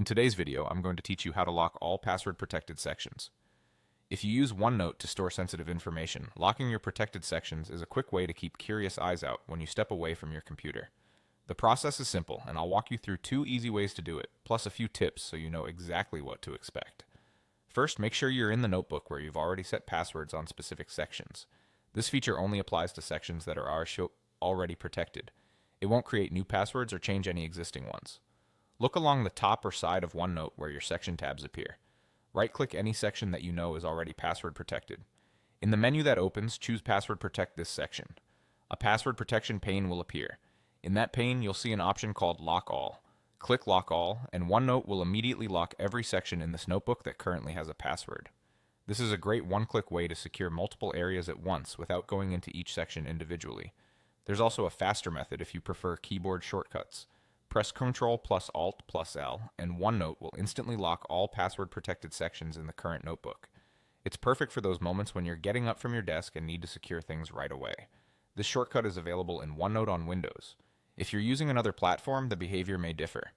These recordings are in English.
In today's video, I'm going to teach you how to lock all password-protected sections. If you use OneNote to store sensitive information, locking your protected sections is a quick way to keep curious eyes out when you step away from your computer. The process is simple, and I'll walk you through 2 easy ways to do it, plus a few tips so you know exactly what to expect. First, make sure you're in the notebook where you've already set passwords on specific sections. This feature only applies to sections that are already protected. It won't create new passwords or change any existing ones. Look along the top or side of OneNote where your section tabs appear. Right-click any section that you know is already password protected. In the menu that opens, choose Password Protect this section. A password protection pane will appear. In that pane, you'll see an option called Lock All. Click Lock All, and OneNote will immediately lock every section in this notebook that currently has a password. This is a great one-click way to secure multiple areas at once without going into each section individually. There's also a faster method if you prefer keyboard shortcuts. Press Ctrl plus Alt plus L, and OneNote will instantly lock all password-protected sections in the current notebook. It's perfect for those moments when you're getting up from your desk and need to secure things right away. This shortcut is available in OneNote on Windows. If you're using another platform, the behavior may differ.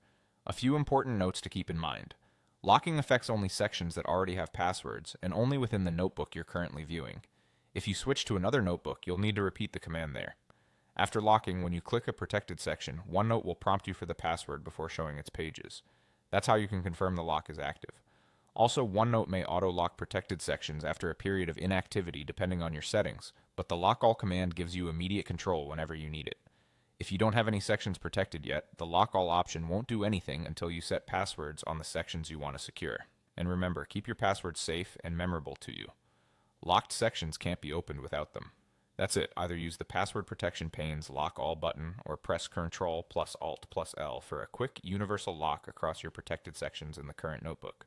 A few important notes to keep in mind. Locking affects only sections that already have passwords, and only within the notebook you're currently viewing. If you switch to another notebook, you'll need to repeat the command there. After locking, when you click a protected section, OneNote will prompt you for the password before showing its pages. That's how you can confirm the lock is active. Also, OneNote may auto-lock protected sections after a period of inactivity depending on your settings, but the Lock All command gives you immediate control whenever you need it. If you don't have any sections protected yet, the Lock All option won't do anything until you set passwords on the sections you want to secure. And remember, keep your passwords safe and memorable to you. Locked sections can't be opened without them. That's it. Either use the password protection pane's Lock All button or press Ctrl plus Alt plus L for a quick universal lock across your protected sections in the current notebook.